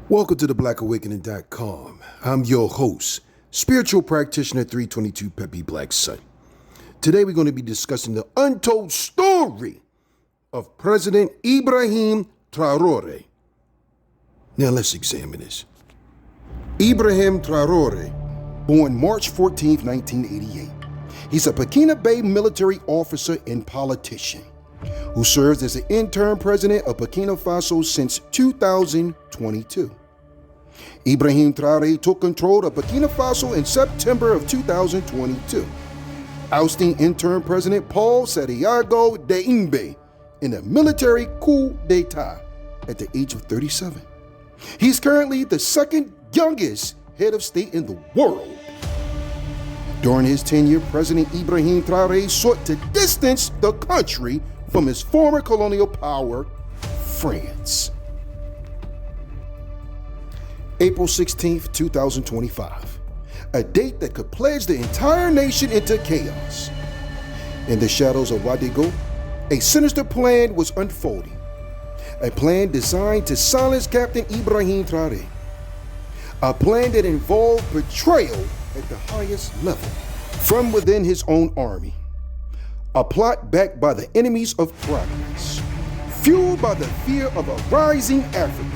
Welcome to the blackawakening.com. I'm your host, spiritual practitioner 322 Peppy Black Sun. Today we're going to be discussing the untold story of President Ibrahim Traore. Now let's examine this. Ibrahim Traore, born March 14, 1988. He's a Burkina Faso military officer and politician who serves as the interim president of Burkina Faso since 2022. Ibrahim Traore took control of Burkina Faso in September of 2022, ousting interim president Paul Santiago Deimbe in a military coup d'etat at the age of 37. He's currently the second youngest head of state in the world. During his tenure, President Ibrahim Traore sought to distance the country from his former colonial power, France. April 16, 2025, a date that could plunge the entire nation into chaos. In the shadows of Wadigo, a sinister plan was unfolding, a plan designed to silence Captain Ibrahim Traore, a plan that involved betrayal at the highest level from within his own army. A plot backed by the enemies of progress, fueled by the fear of a rising Africa,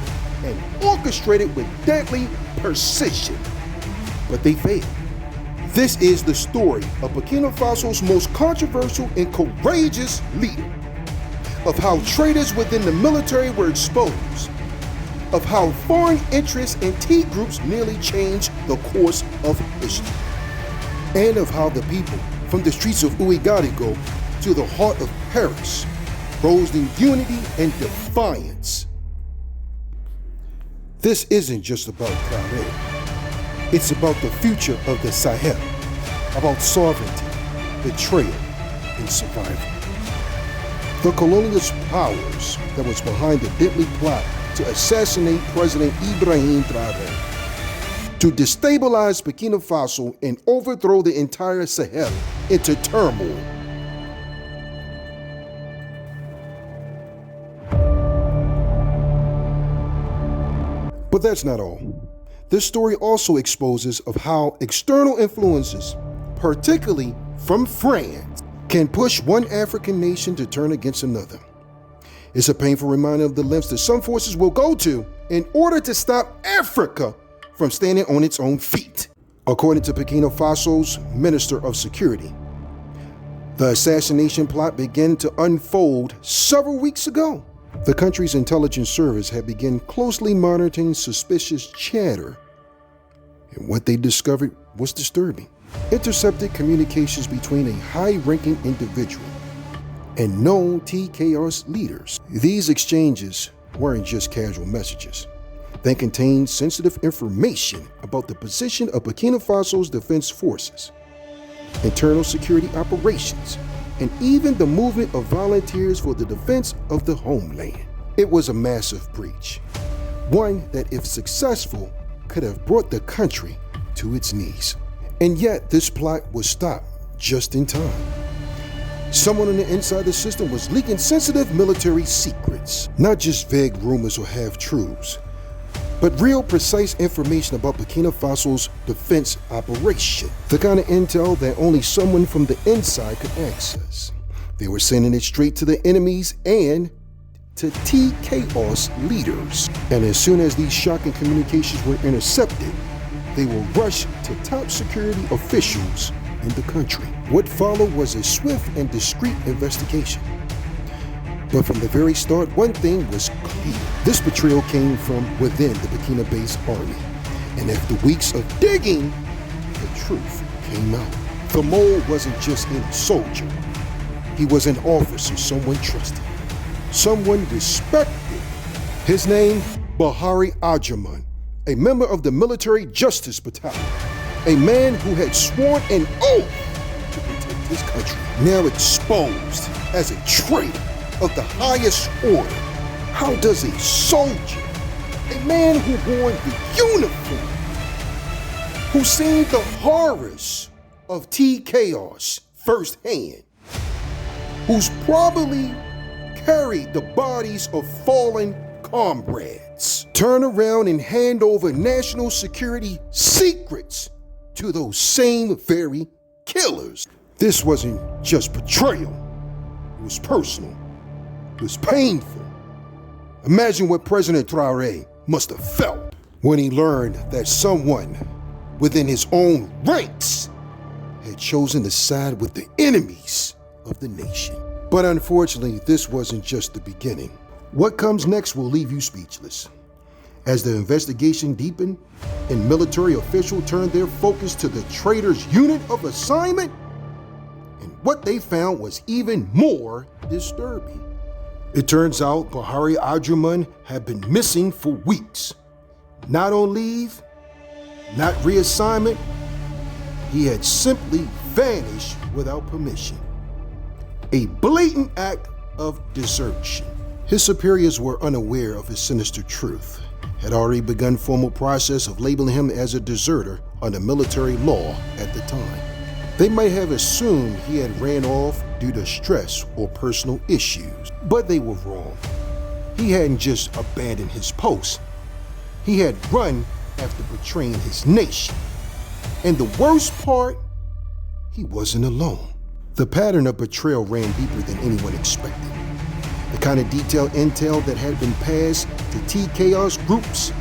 and orchestrated with deadly precision. But they failed. This is the story of Burkina Faso's most controversial and courageous leader, of how traitors within the military were exposed, of how foreign interests and T groups nearly changed the course of history, and of how the people from the streets of Ouagadougou to the heart of Paris rose in unity and defiance. This isn't just about Traoré. It's about the future of the Sahel, about sovereignty, betrayal, and survival. The colonialist powers that was behind the deadly plot to assassinate President Ibrahim Traore, to destabilize Burkina Faso and overthrow the entire Sahel into turmoil. But that's not all. This story also exposes of how external influences, particularly from France, can push one African nation to turn against another. It's a painful reminder of the lengths that some forces will go to in order to stop Africa from standing on its own feet. According to Burkina Faso's Minister of Security, the assassination plot began to unfold several weeks ago. The country's intelligence service had begun closely monitoring suspicious chatter, and what they discovered was disturbing. Intercepted communications between a high-ranking individual and known TKS leaders. These exchanges weren't just casual messages. They contained sensitive information about the position of Burkina Faso's defense forces, internal security operations, and even the movement of volunteers for the defense of the homeland. It was a massive breach, one that, if successful, could have brought the country to its knees. And yet, this plot was stopped just in time. Someone on the inside the system was leaking sensitive military secrets, not just vague rumors or half-truths, but real precise information about Burkina Faso's defense operation, the kind of intel that only someone from the inside could access. They were sending it straight to the enemies and to TKS leaders. And as soon as these shocking communications were intercepted, they will rush to top security officials in the country. What followed was a swift and discreet investigation. But from the very start, one thing was clear. This betrayal came from within the Burkina Faso army. And after weeks of digging, the truth came out. The mole wasn't just any soldier. He was an officer someone trusted, someone respected. His name, Bahari Ajaman, a member of the Military Justice Battalion, a man who had sworn an oath to protect his country, now exposed as a traitor of the highest order. How does a soldier, a man who wore the uniform, who seen the horrors of TKS firsthand, who's probably carried the bodies of fallen comrades turn around and hand over national security secrets to those same very killers. This wasn't just betrayal. It was personal. It was painful. Imagine what President Traoré must have felt when he learned that someone within his own ranks had chosen to side with the enemies of the nation. But unfortunately, this wasn't just the beginning. What comes next will leave you speechless. As the investigation deepened and military officials turned their focus to the traitor's unit of assignment, and what they found was even more disturbing. It turns out Bahari Adraman had been missing for weeks. Not on leave, not reassignment, he had simply vanished without permission. A blatant act of desertion. His superiors were unaware of his sinister truth, had already begun formal process of labeling him as a deserter under military law at the time. They might have assumed he had ran off due to stress or personal issues, but they were wrong. He hadn't just abandoned his post. He had run after betraying his nation. And the worst part, he wasn't alone. The pattern of betrayal ran deeper than anyone expected. The kind of detailed intel that had been passed to T-Chaos groups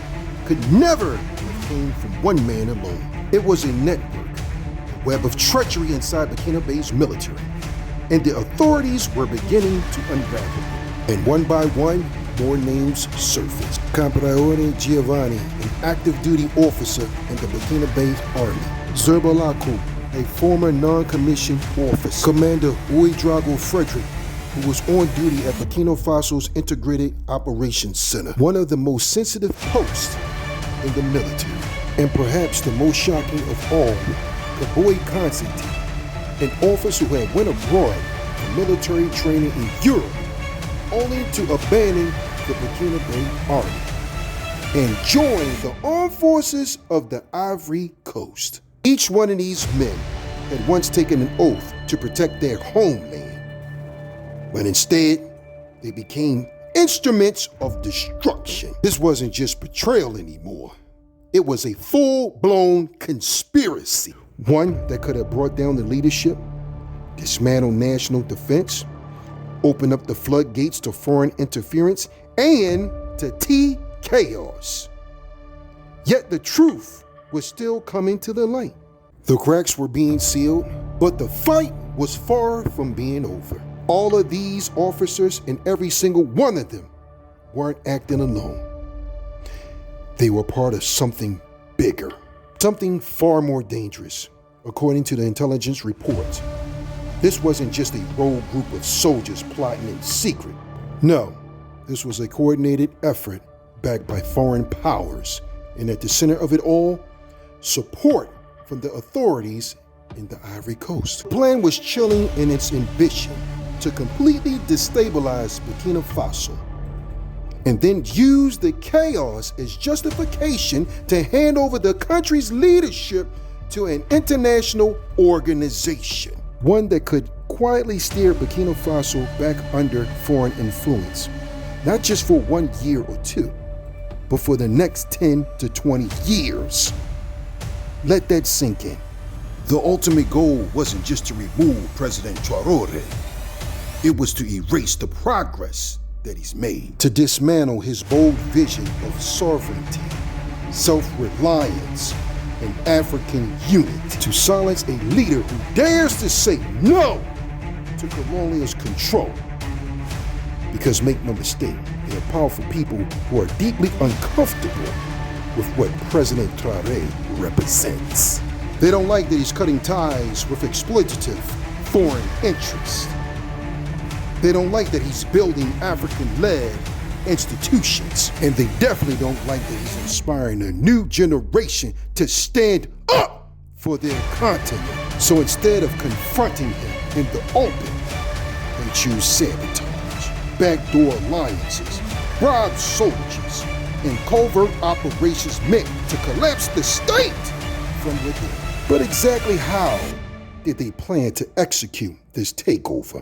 could never have came from one man alone. It was a network, a web of treachery inside Burkina Faso's military, and the authorities were beginning to unravel it. And one by one, more names surfaced. Traoré Giovanni, an active duty officer in the Burkina Faso Army. Zerbalaku, a former non-commissioned officer. Commander Ouedraogo Frederick, who was on duty at Burkina Faso's Integrated Operations Center, one of the most sensitive posts in the military. And perhaps the most shocking of all, Kaboy Constantine, an officer who had went abroad for military training in Europe, only to abandon the Burkina Faso Army and join the armed forces of the Ivory Coast. Each one of these men had once taken an oath to protect their homeland, but instead, they became instruments of destruction. This wasn't just betrayal anymore. It was a full-blown conspiracy, one that could have brought down the leadership, dismantled national defense, opened up the floodgates to foreign interference, and to T-Chaos. Yet the truth was still coming to the light. The cracks were being sealed, but the fight was far from being over. All of these officers and every single one of them weren't acting alone. They were part of something bigger, something far more dangerous. According to the intelligence reports, this wasn't just a rogue group of soldiers plotting in secret. No, this was a coordinated effort backed by foreign powers, and at the center of it all, support from the authorities in the Ivory Coast. The plan was chilling in its ambition to completely destabilize Burkina Faso, and then use the chaos as justification to hand over the country's leadership to an international organization, one that could quietly steer Burkina Faso back under foreign influence, not just for 1 year or two, but for the next 10 to 20 years. Let that sink in. The ultimate goal wasn't just to remove President Traoré. It was to erase the progress that he's made, to dismantle his bold vision of sovereignty, self-reliance, and African unity, to silence a leader who dares to say no to colonialist control. Because make no mistake, there are powerful people who are deeply uncomfortable with what President Traoré represents. They don't like that he's cutting ties with exploitative foreign interests. They don't like that he's building African-led institutions. And they definitely don't like that he's inspiring a new generation to stand up for their continent. So instead of confronting him in the open, they choose sabotage, backdoor alliances, bribe soldiers, and covert operations meant to collapse the state from within. But exactly how did they plan to execute this takeover?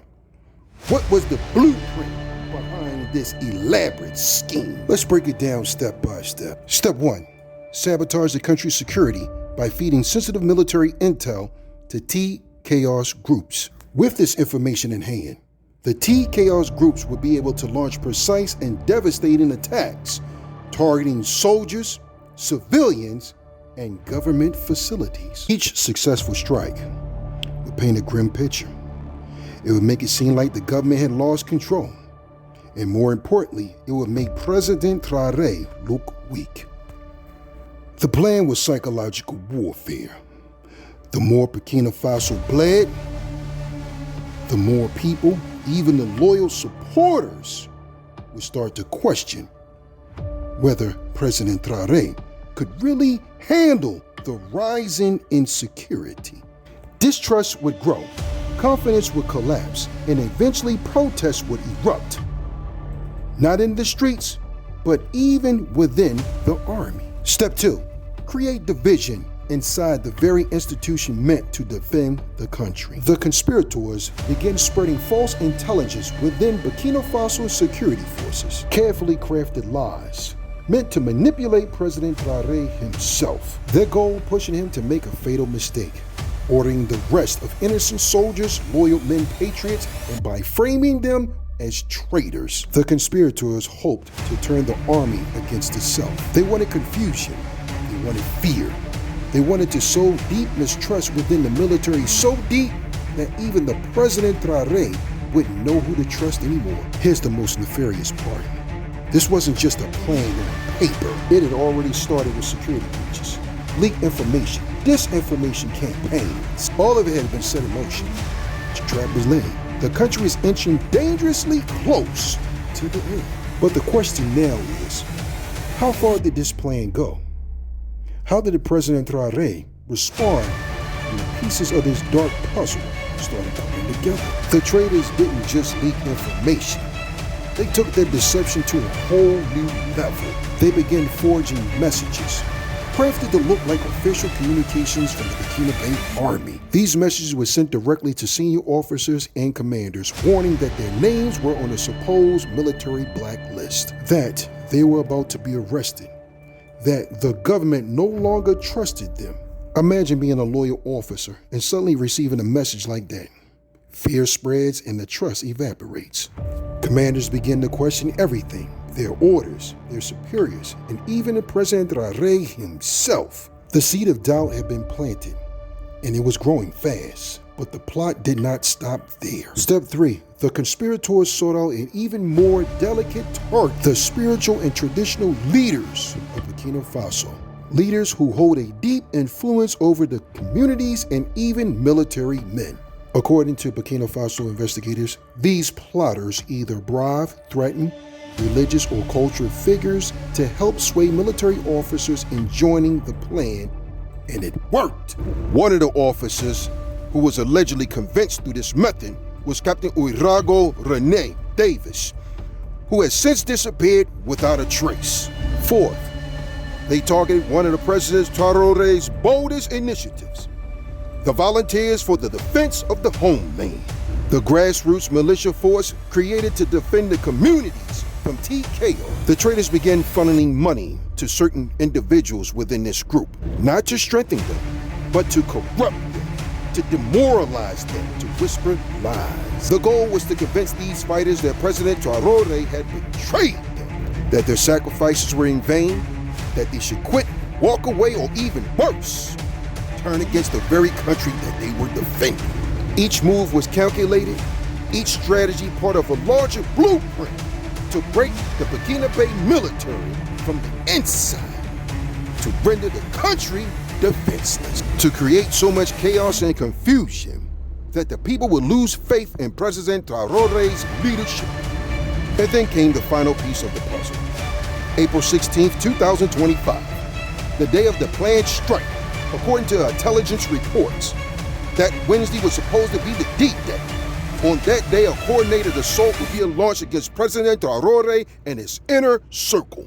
What was the blueprint behind this elaborate scheme. Let's break it down step by step. Step 1. Sabotage the country's security by feeding sensitive military intel to T-Chaos groups. With this information in hand, the T-Chaos groups would be able to launch precise and devastating attacks, targeting soldiers, civilians, and government facilities. Each successful strike would paint a grim picture. It would make it seem like the government had lost control. And more importantly, it would make President Traoré look weak. The plan was psychological warfare. The more Burkina Faso bled, the more people, even the loyal supporters, would start to question whether President Traoré could really handle the rising insecurity. Distrust would grow, confidence would collapse, and eventually protests would erupt. Not in the streets, but even within the army. Step 2. Create division inside the very institution meant to defend the country. The conspirators began spreading false intelligence within Burkina Faso's security forces. Carefully crafted lies meant to manipulate President Traoré himself. Their goal pushing him to make a fatal mistake, ordering the rest of innocent soldiers, loyal men, patriots, and by framing them as traitors. The conspirators hoped to turn the army against itself. They wanted confusion. They wanted fear. They wanted to sow deep mistrust within the military, so deep that even the President Traoré wouldn't know who to trust anymore. Here's the most nefarious part. This wasn't just a plan on paper. It had already started with security breaches, leaked information, disinformation campaigns. All of it had been set in motion. The trap was laid. The country is inching dangerously close to the end. But the question now is, how far did this plan go? How did the President Traoré respond when the pieces of this dark puzzle started coming together? The traitors didn't just leak information. They took their deception to a whole new level. They began forging messages, crafted to look like official communications from the Burkina Faso army. These messages were sent directly to senior officers and commanders, warning that their names were on a supposed military blacklist, that they were about to be arrested, that the government no longer trusted them. Imagine being a loyal officer and suddenly receiving a message like that. Fear spreads and the trust evaporates. Commanders begin to question everything, their orders, their superiors, and even the President Traoré himself. The seed of doubt had been planted, and it was growing fast, but the plot did not stop there. Step 3. The conspirators sought out an even more delicate target, the spiritual and traditional leaders of Burkina Faso. Leaders who hold a deep influence over the communities and even military men. According to Burkina Faso investigators, these plotters either bribe, threaten religious or cultural figures to help sway military officers in joining the plan, and it worked. One of the officers who was allegedly convinced through this method was Captain Urago Rene Davis, who has since disappeared without a trace. Fourth, they targeted one of the President Traoré's boldest initiatives, the Volunteers for the Defense of the Homeland, the grassroots militia force created to defend the communities from TKO. The traitors began funneling money to certain individuals within this group, not to strengthen them, but to corrupt them, to demoralize them, to whisper lies. The goal was to convince these fighters that President Traoré had betrayed them, that their sacrifices were in vain, that they should quit, walk away, or even worse, turn against the very country that they were defending. Each move was calculated, each strategy part of a larger blueprint to break the Burkina Faso military from the inside, to render the country defenseless, to create so much chaos and confusion that the people would lose faith in President Traoré's leadership. And then came the final piece of the puzzle. April 16th, 2025, the day of the planned strike. According to intelligence reports, that Wednesday was supposed to be the D-Day. On that day, a coordinated assault would be launched against President Traoré and his inner circle,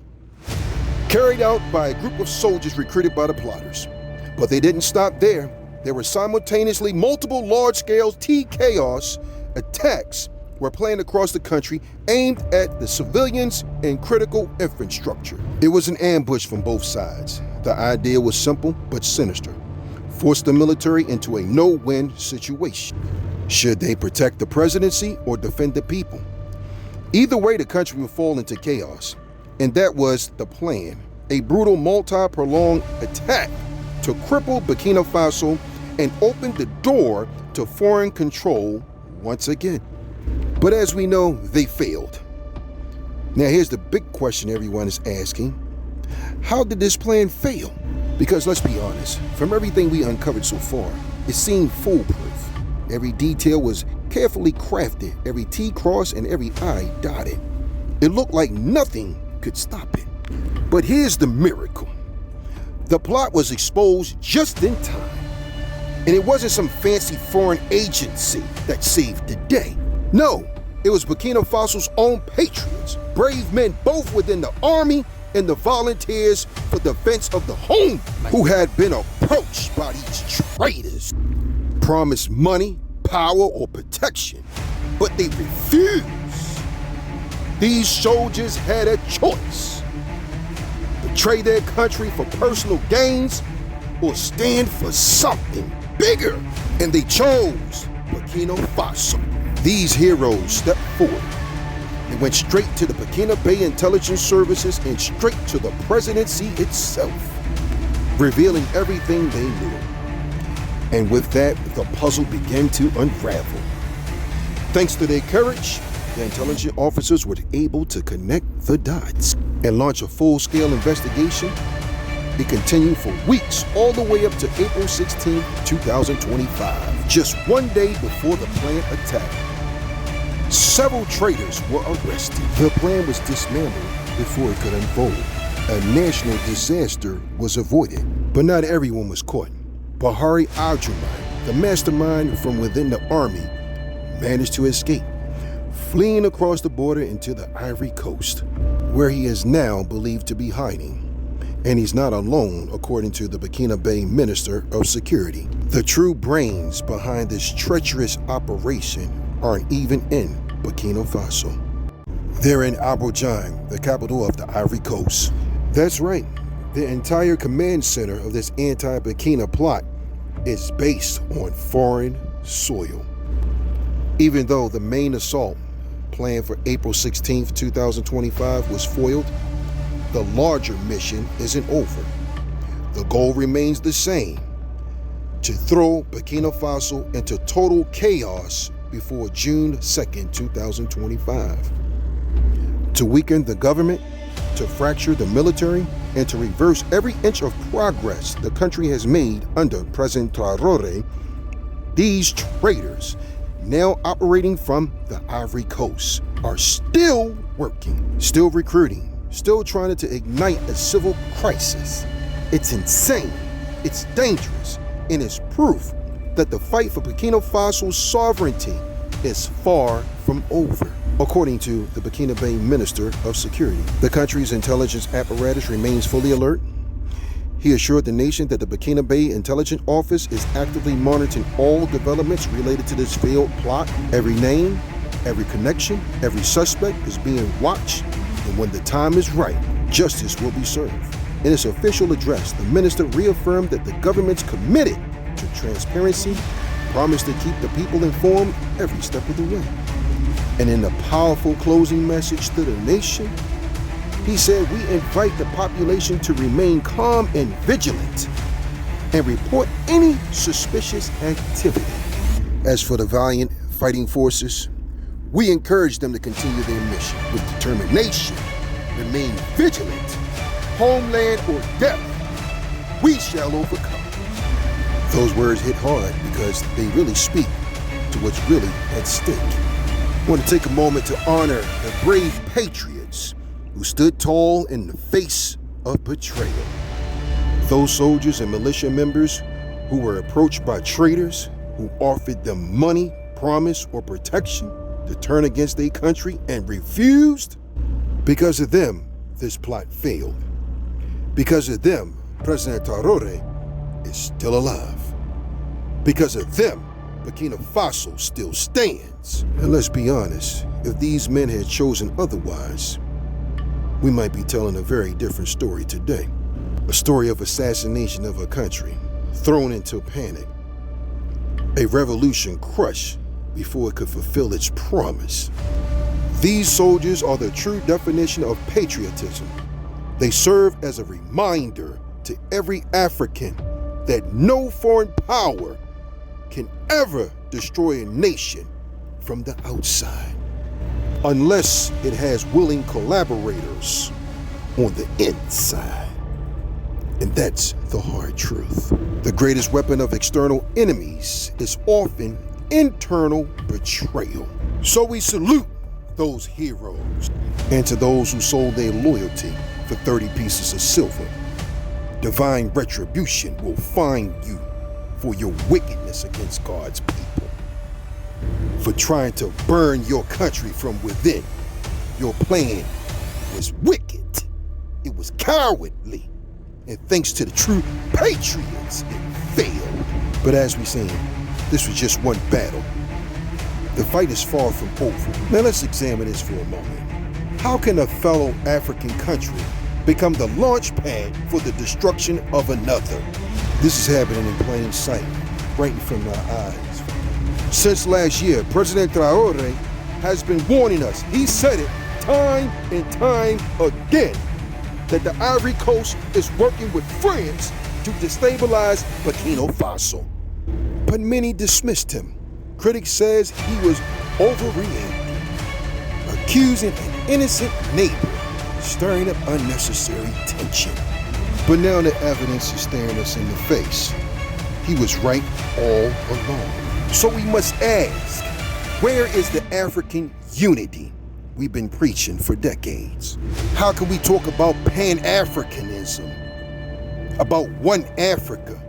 carried out by a group of soldiers recruited by the plotters. But they didn't stop there. There were simultaneously multiple large-scale T-Chaos attacks were planned across the country aimed at the civilians and critical infrastructure. It was an ambush from both sides. The idea was simple but sinister. Force the military into a no-win situation. Should they protect the presidency or defend the people? Either way, the country would fall into chaos. And that was the plan. A brutal multi-pronged attack to cripple Burkina Faso and open the door to foreign control once again. But as we know, they failed. Now here's the big question everyone is asking. How did this plan fail? Because let's be honest, from everything we uncovered so far, it seemed foolproof. Every detail was carefully crafted, every T crossed and every I dotted. It looked like nothing could stop it. But here's the miracle. The plot was exposed just in time. And it wasn't some fancy foreign agency that saved the day. No, it was Burkina Faso's own patriots, brave men both within the army and the volunteers for defense of the homeland, who had been approached by these traitors, promised money, power, or protection, but they refused. These soldiers had a choice: betray their country for personal gains or stand for something bigger. And they chose Burkina Faso. These heroes stepped forward. They went straight to the Burkina Bay intelligence services and straight to the presidency itself, revealing everything they knew. And with that, the puzzle began to unravel. Thanks to their courage, the intelligence officers were able to connect the dots and launch a full-scale investigation. It continued for weeks, all the way up to April 16, 2025, just one day before the planned attack. Several traitors were arrested. The plan was dismantled before it could unfold. A national disaster was avoided, but not everyone was caught. Ibrahim, the mastermind from within the army, managed to escape, fleeing across the border into the Ivory Coast, where he is now believed to be hiding. And he's not alone, according to the Burkina Bay Minister of Security. The true brains behind this treacherous operation aren't even in Burkina Faso. They're in Abidjan, the capital of the Ivory Coast. That's right, the entire command center of this anti-Burkina plot is based on foreign soil. Even though the main assault, planned for April 16, 2025, was foiled, the larger mission isn't over. The goal remains the same: to throw Burkina Faso into total chaos before June 2nd, 2025. To weaken the government, to fracture the military, and to reverse every inch of progress the country has made under President Traoré, these traitors, now operating from the Ivory Coast, are still working, still recruiting, still trying to ignite a civil crisis. It's insane, it's dangerous, and it's proof that the fight for Burkina Faso's sovereignty is far from over. According to the Burkina Bay Minister of Security, the country's intelligence apparatus remains fully alert. He assured the nation that the Burkina Bay Intelligence Office is actively monitoring all developments related to this failed plot. Every name, every connection, every suspect is being watched, and when the time is right, justice will be served. In his official address, the minister reaffirmed that the government's committed to transparency, promised to keep the people informed every step of the way. And in a powerful closing message to the nation, he said, "We invite the population to remain calm and vigilant and report any suspicious activity. As for the valiant fighting forces, we encourage them to continue their mission with determination, remain vigilant, homeland or death, we shall overcome." Those words hit hard because they really speak to what's really at stake. I want to take a moment to honor the brave patriots who stood tall in the face of betrayal. Those soldiers and militia members who were approached by traitors who offered them money, promise, or protection to turn against their country and refused. Because of them, this plot failed. Because of them, President Traoré is still alive. Because of them, Burkina Faso still stands. And let's be honest, if these men had chosen otherwise, we might be telling a very different story today. A story of assassination of a country, thrown into panic. A revolution crushed before it could fulfill its promise. These soldiers are the true definition of patriotism. They serve as a reminder to every African that no foreign power can ever destroy a nation from the outside, unless it has willing collaborators on the inside. And that's the hard truth. The greatest weapon of external enemies is often internal betrayal. So we salute those heroes, and to those who sold their loyalty for 30 pieces of silver. Divine retribution will find you for your wickedness against God's people, for trying to burn your country from within. Your plan was wicked, it was cowardly, and thanks to the true patriots, it failed. But as we seen, this was just one battle. The fight is far from over. Now let's examine this for a moment. How can a fellow African country become the launch pad for the destruction of another? This is happening in plain sight, right in front of our eyes. Since last year, President Traoré has been warning us. He said it time and time again, that the Ivory Coast is working with France to destabilize Burkina Faso. But many dismissed him. Critics says he was overreacting, accusing an innocent neighbor, stirring up unnecessary tension. But now the evidence is staring us in the face. He was right all along. So we must ask, where is the African unity we've been preaching for decades? How can we talk about Pan-Africanism, about one Africa,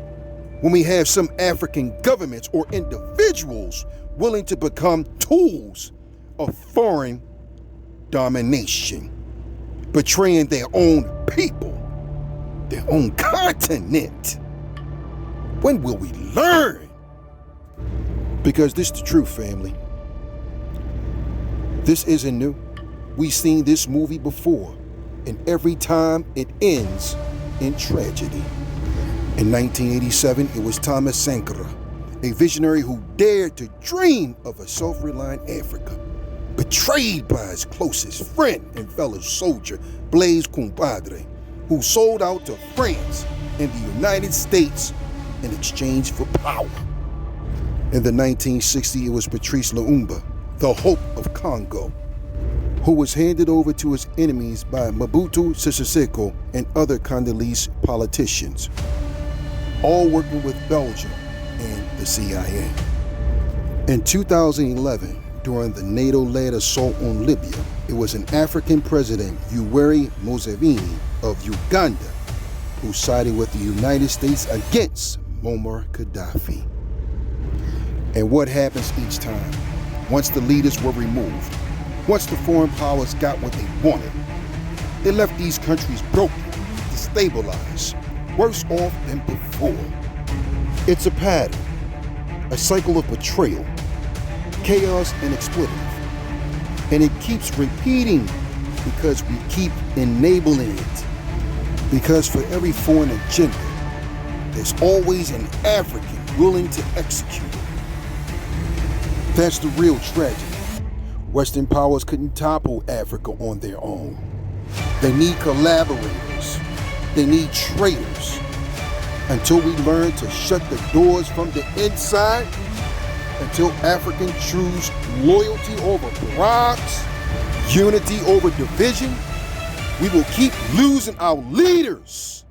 when we have some African governments or individuals willing to become tools of foreign domination, betraying their own people, their own continent? When will we learn? Because this is the truth, family. This isn't new. We've seen this movie before, and every time it ends in tragedy. In 1987, it was Thomas Sankara, a visionary who dared to dream of a self-reliant Africa, betrayed by his closest friend and fellow soldier, Blaise Compaoré, who sold out to France and the United States in exchange for power. In the 1960s, it was Patrice Lumumba, the Hope of Congo, who was handed over to his enemies by Mobutu Sese Seko and other Congolese politicians, all working with Belgium and the CIA. In 2011, during the NATO-led assault on Libya, it was an African president, Yoweri Museveni of Uganda, who sided with the United States against Muammar Gaddafi. And what happens each time? Once the leaders were removed, once the foreign powers got what they wanted, it left these countries broken, destabilized, worse off than before. It's a pattern, a cycle of betrayal, chaos, and exploitive. And it keeps repeating because we keep enabling it. Because for every foreign agenda, there's always an African willing to execute it. That's the real tragedy. Western powers couldn't topple Africa on their own. They need collaborators. They need traitors. Until we learn to shut the doors from the inside, until Africans choose loyalty over bribes, unity over division, we will keep losing our leaders,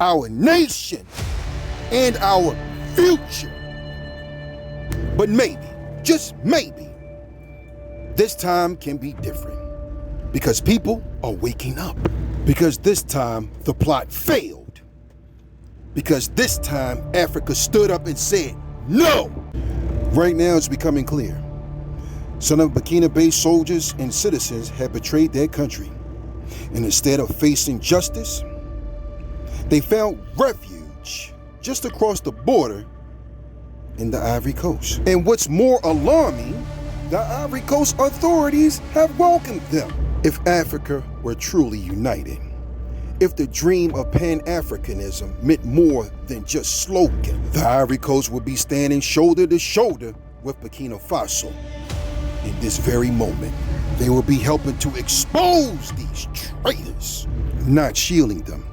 our nation, and our future. But maybe, just maybe, this time can be different. Because people are waking up. Because this time the plot failed. Because this time Africa stood up and said no. Right now it's becoming clear. Some of Burkina-based soldiers and citizens have betrayed their country. And instead of facing justice, they found refuge just across the border in the Ivory Coast. And what's more alarming, the Ivory Coast authorities have welcomed them. If Africa were truly united, if the dream of Pan-Africanism meant more than just slogan, the Ivory Coast would be standing shoulder to shoulder with Burkina Faso. In this very moment, they will be helping to expose these traitors, not shielding them.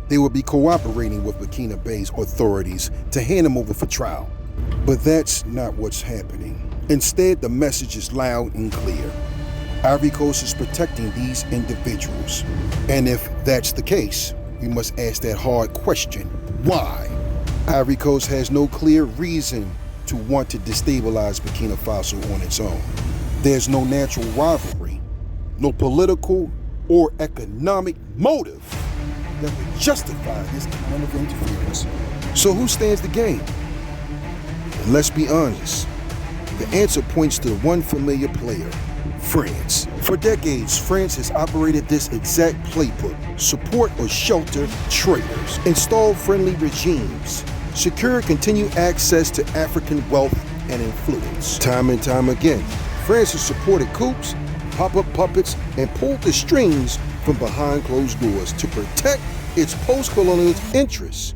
They will be cooperating with Burkina Faso's authorities to hand them over for trial. But that's not what's happening. Instead, the message is loud and clear. Ivory Coast is protecting these individuals. And if that's the case, we must ask that hard question, why? Ivory Coast has no clear reason to want to destabilize Burkina Faso on its own. There's no natural rivalry, no political or economic motive that would justify this kind of interference. So who stands to gain? And let's be honest, the answer points to one familiar player, France. For decades, France has operated this exact playbook: support or shelter traitors, install friendly regimes, secure continued access to African wealth and influence. Time and time again, France has supported coups, pop-up puppets, and pulled the strings from behind closed doors to protect its post-colonial interests.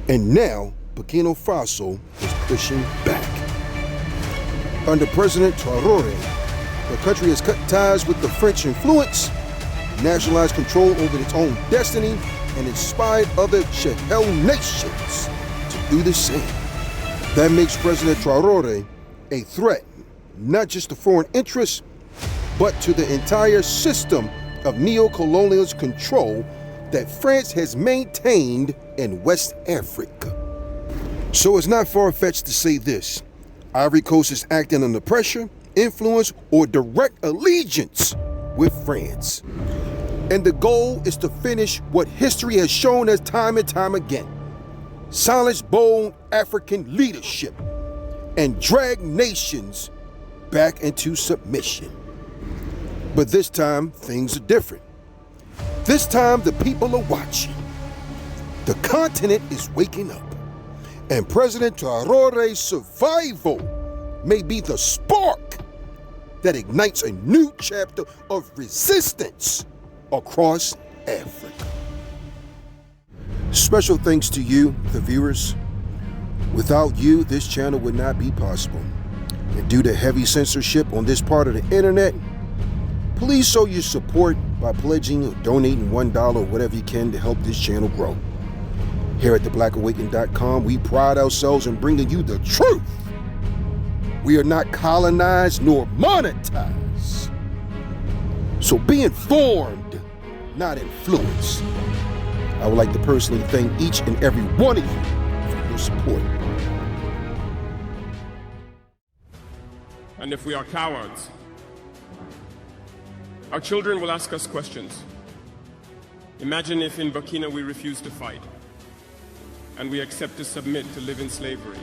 And now, Burkina Faso is pushing back. Under President Traoré, the country has cut ties with the French influence, nationalized control over its own destiny, and inspired other Sahel nations to do the same. That makes President Traoré a threat, not just to foreign interests, but to the entire system of neo-colonialist control that France has maintained in West Africa. So it's not far-fetched to say this: Ivory Coast is acting under pressure, influence, or direct allegiance with France. And the goal is to finish what history has shown us time and time again: silence bold African leadership and drag nations back into submission. But this time, things are different. This time, the people are watching. The continent is waking up. And President Traoré's survival may be the spark that ignites a new chapter of resistance across Africa. Special thanks to you, the viewers. Without you, this channel would not be possible. And due to heavy censorship on this part of the internet, please show your support by pledging or donating $1 or whatever you can to help this channel grow. Here at theblackAwakening.com, we pride ourselves in bringing you the truth. We are not colonized nor monetized. So be informed, not influenced. I would like to personally thank each and every one of you for your support. And if we are cowards, our children will ask us questions. Imagine if in Burkina we refuse to fight and we accept to submit to live in slavery.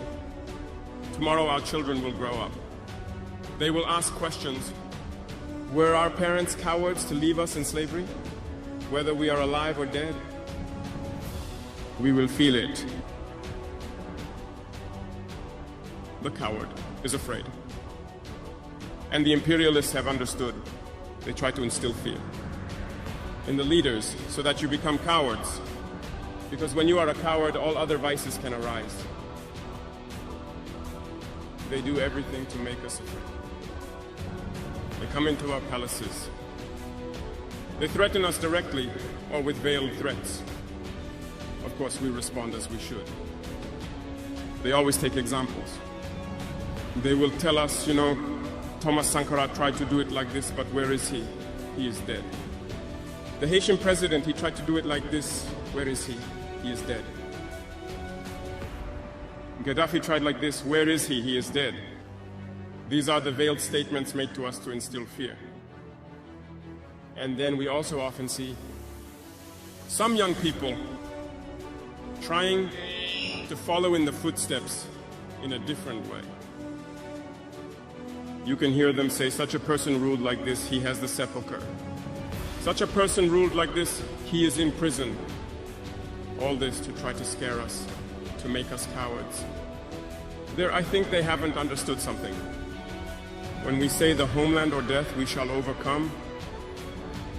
Tomorrow our children will grow up. They will ask questions. Were our parents cowards to leave us in slavery? Whether we are alive or dead, we will feel it. The coward is afraid. And the imperialists have understood. They try to instill fear in the leaders so that you become cowards. Because when you are a coward, all other vices can arise. They do everything to make us afraid. They come into our palaces. They threaten us directly or with veiled threats. Of course, we respond as we should. They always take examples. They will tell us, you know, Thomas Sankara tried to do it like this, but where is he? He is dead. The Haitian president, he tried to do it like this. Where is he? He is dead. Gaddafi tried like this. Where is he? He is dead. These are the veiled statements made to us to instill fear. And then we also often see some young people trying to follow in the footsteps in a different way. You can hear them say, such a person ruled like this, he has the sepulcher. Such a person ruled like this, he is in prison. All this to try to scare us, to make us cowards. I think they haven't understood something. When we say the homeland or death, we shall overcome,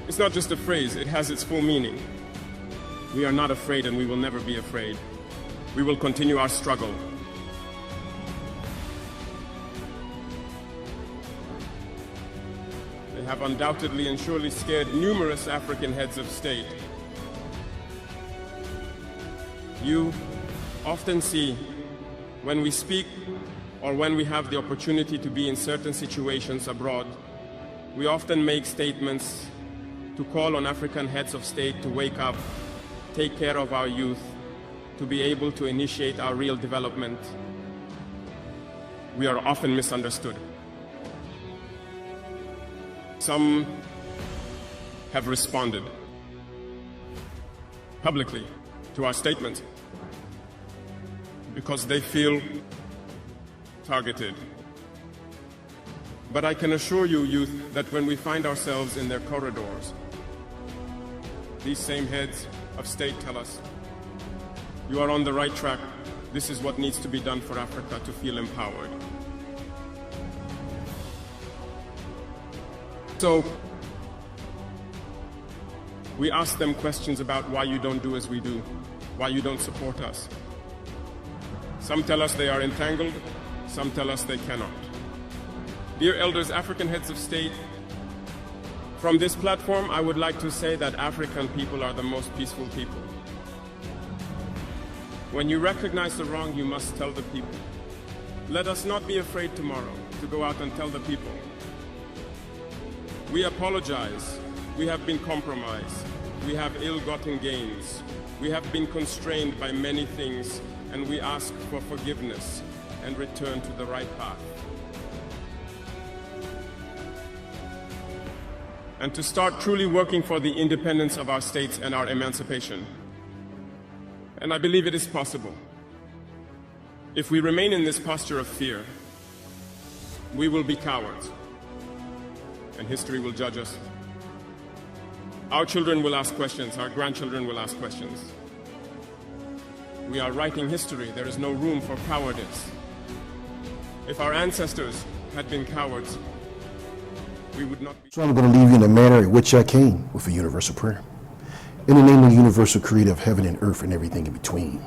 it's not just a phrase, it has its full meaning. We are not afraid and we will never be afraid. We will continue our struggle. They have undoubtedly and surely scared numerous African heads of state. You often see when we speak or when we have the opportunity to be in certain situations abroad, we often make statements to call on African heads of state to wake up, take care of our youth, to be able to initiate our real development. We are often misunderstood. Some have responded publicly to our statement because they feel targeted. But I can assure you, youth, that when we find ourselves in their corridors, these same heads of state tell us, you are on the right track. This is what needs to be done for Africa to feel empowered. So, we ask them questions about why you don't do as we do, why you don't support us. Some tell us they are entangled, some tell us they cannot. Dear elders, African heads of state, from this platform, I would like to say that African people are the most peaceful people. When you recognize the wrong, you must tell the people. Let us not be afraid tomorrow to go out and tell the people. We apologize. We have been compromised. We have ill-gotten gains. We have been constrained by many things, and we ask for forgiveness and return to the right path. And to start truly working for the independence of our states and our emancipation. And I believe it is possible. If we remain in this posture of fear, we will be cowards, and history will judge us. Our children will ask questions, our grandchildren will ask questions. We are writing history. There is no room for cowardice. If our ancestors had been cowards, we would not be. So I'm going to leave you in the manner in which I came, with a universal prayer. In the name of the universal creator of heaven and earth and everything in between,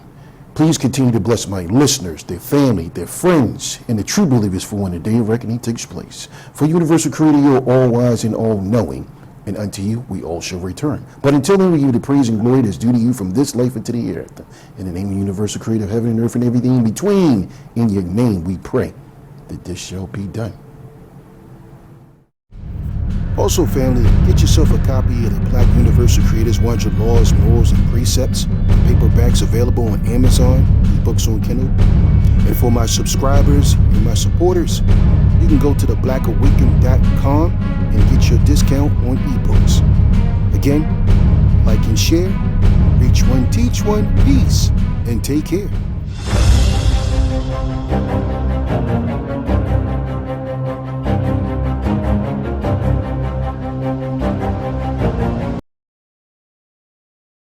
please continue to bless my listeners, their family, their friends, and the true believers for when the day of reckoning takes place. For universal creator, you are all wise and all knowing, and unto you we all shall return. But until then, we give you the praise and glory that's due to you from this life into the hereafter. In the name of the universal creator of heaven and earth and everything in between, in your name we pray that this shall be done. Also, family, get yourself a copy of the Black Universal Creators 100 Laws, Morals, and Precepts. Paperbacks available on Amazon, ebooks on Kindle. And for my subscribers and my supporters, you can go to thebblackawaken.com and get your discount on ebooks. Again, like and share, reach one, teach one, peace, and take care.